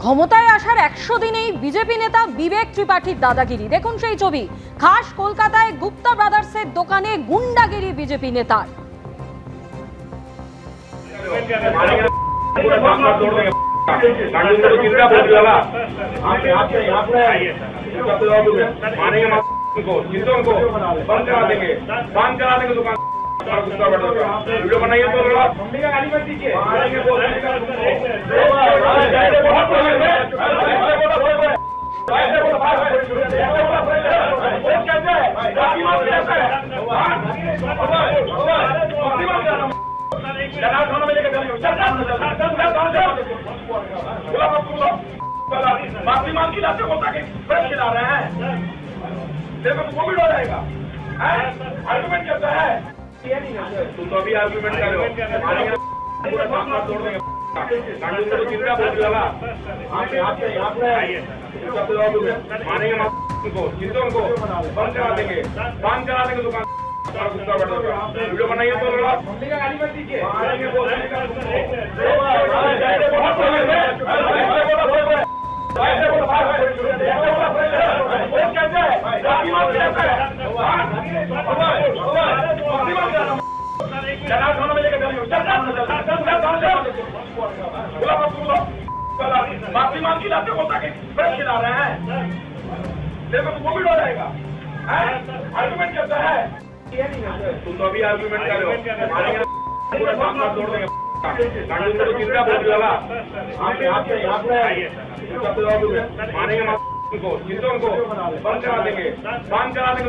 ক্ষমতায় আসার 100 দিনেই বিজেপি নেতা বিবেক ত্রিপাঠীর দাদাগিরি। দেখুন সেই ছবি। খাস কলকাতায় গুপ্তা ব্রাদার্সের দোকানে গুন্ডাগিরি বিজেপি নেতার। वीडियो बनाइए तो गाली मत दीजिए। माफी मांग खिलाते हो ताकि खिला रहे हैं, देखो तो कोविड हो जाएगा। आर्गुमेंट करता है, तुम तो अभी आर्गुमेंट कर रहे हो, पूरा मामला तोड़ देंगे। कानून को चिंता बोल दिया मानेंगे उनको, चिंता उनको बंद करा देंगे दुकान। वीडियो बनाइए तो गाली मत दीजिए। माफी मांग खिलाते हो ताकि खिला रहे हैं, देखो तो कोविड हो जाएगा। आर्गुमेंट करता है, तुम तो अभी आर्गुमेंट कर रहे हो, पूरा मामला तोड़ देंगे। कानून को चिंता बोल दिया मानेंगे उनको, चिंता उनको बंद करा देंगे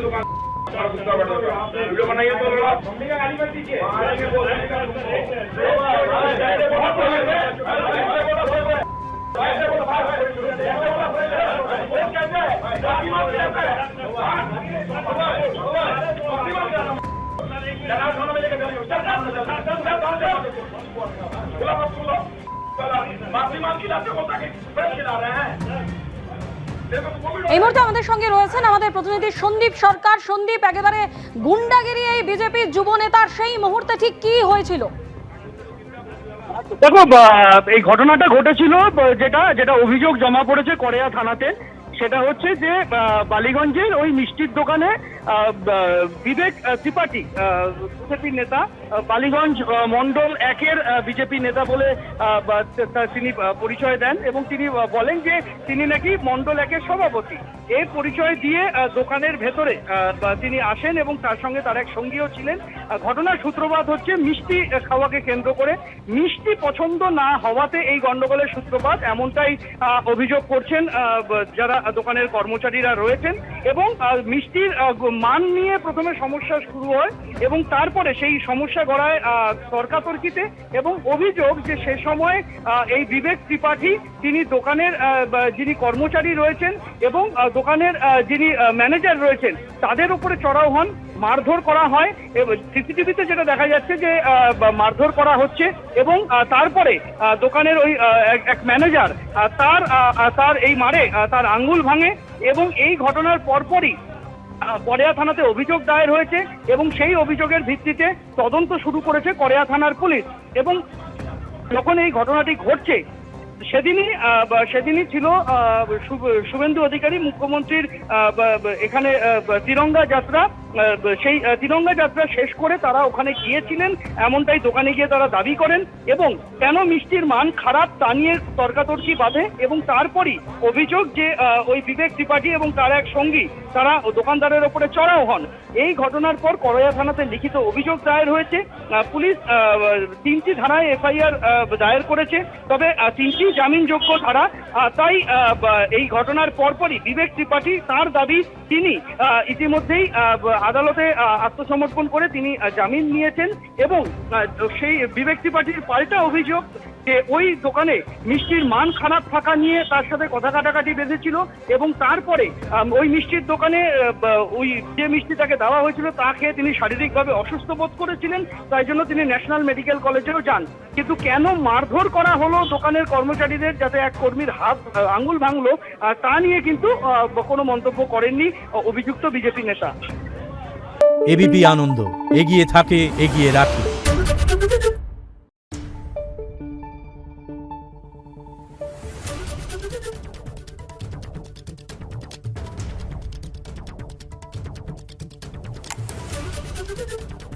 दुकान। वीडियो बनाइए तो गाली मत दीजिए। माफी मांग खिलाते हो ताकि खिला रहे हैं। এই মুহূর্তে আমাদের সঙ্গে রয়েছেন আমাদের প্রতিনিধি সন্দীপ সরকার। সন্দীপ, একেবারে গুন্ডাগিরি এই বিজেপির যুব নেতার, সেই মুহূর্তে ঠিক কি হয়েছিল? দেখো, এই ঘটনাটা ঘটেছিল যেটা অভিযোগ জমা পড়েছে কড়েয়া থানাতে, সেটা হচ্ছে যে বালিগঞ্জের ওই মিষ্টির দোকানে বিবেক ত্রিপাঠী বিজেপি নেতা, বালিগঞ্জ মন্ডল 1-এর বিজেপি নেতা বলে তিনি পরিচয় দেন এবং তিনি বলেন যে তিনি নাকি মন্ডল 1-এর সভাপতি। এই পরিচয় দিয়ে দোকানের ভেতরে তিনি আসেন এবং তার সঙ্গে তার এক সঙ্গীও ছিলেন। ঘটনার সূত্রপাত হচ্ছে মিষ্টি খাওয়াকে কেন্দ্র করে। মিষ্টি পছন্দ না হওয়াতে এই গন্ডগোলের সূত্রপাত, এমনটাই অভিযোগ করছেন যারা দোকানের কর্মচারীরা রয়েছেন। এবং মিষ্টির মান নিয়ে প্রথমে সমস্যা শুরু হয় এবং তারপরে সেই সমস্যা গড়ায় তর্কাতর্কিতে। এবং অভিযোগ যে সে সময় এই বিবেক ত্রিপাঠী তিনি দোকানের যিনি কর্মচারী রয়েছেন এবং দোকানের যিনি ম্যানেজার রয়েছেন তাদের উপরে চড়াও হন, মারধর করা হয়। সিসিটিভিতে যেটা দেখা যাচ্ছে যে মারধর করা হচ্ছে এবং তারপরে দোকানের ওই এক ম্যানেজার তার এই মারে তার আঙ্গুল ভাঙে এবং এই ঘটনার পরপরই কড়েয়া থানাতে অভিযোগ দায়ের হয়েছে এবং সেই অভিযোগের ভিত্তিতে তদন্ত শুরু করেছে কড়েয়া থানার পুলিশ। এবং যখন এই ঘটনাটি ঘটছে সেদিনই ছিল শুভেন্দু অধিকারী মুখ্যমন্ত্রীর এখানে তিরঙ্গা যাত্রা। সেই তিরঙ্গা যাত্রা শেষ করে তারা ওখানে গিয়েছিলেন, এমনটাই দোকানে গিয়ে তারা দাবি করেন এবং কেন মিষ্টির মান খারাপ তা নিয়ে তর্কাতর্কি বাঁধে। এবং তারপরই অভিযোগ যে ওই বিবেক ত্রিপাঠী এবং তার এক সঙ্গী তারা দোকানদারের ওপরে চড়াও হন। এই ঘটনার পর কড়েয়া থানাতে লিখিত অভিযোগ দায়ের হয়েছে। পুলিশ 3টি ধারায় এফআইআর দায়ের করেছে, তবে 3টি জামিনযোগ্য ধারা। তাই এই ঘটনার পরপরই বিবেক ত্রিপাঠী তার দাবি তিনি ইতিমধ্যেই আদালতে আত্মসমর্পণ করে তিনি জামিন নিয়েছেন। এবং সেই বিবেক ত্রিপাঠীর পাল্টা অভিযোগ যে ওই দোকানে মিষ্টির মান খারাপ থাকা নিয়ে তার সাথে কথা কাটাকাটি বেঁধেছিল এবং তারপরে ওই মিষ্টির দোকানে ওই যে মিষ্টি তাকে দেওয়া হয়েছিল তা খেয়ে তিনি শারীরিকভাবে অসুস্থ বোধ করেছিলেন, তাই জন্য তিনি ন্যাশনাল মেডিকেল কলেজেও যান। কিন্তু কেন মারধর করা হলো দোকানের কর্মচারীদের, যাতে এক কর্মীর আঙ্গুল ভাঙলো, তা নিয়ে কিন্তু কোনো মন্তব্য করেননি অভিযুক্ত বিজেপি নেতা। এবিপি আনন্দ, এগিয়ে থাকে, এগিয়ে রাখে। রিপোর্ট।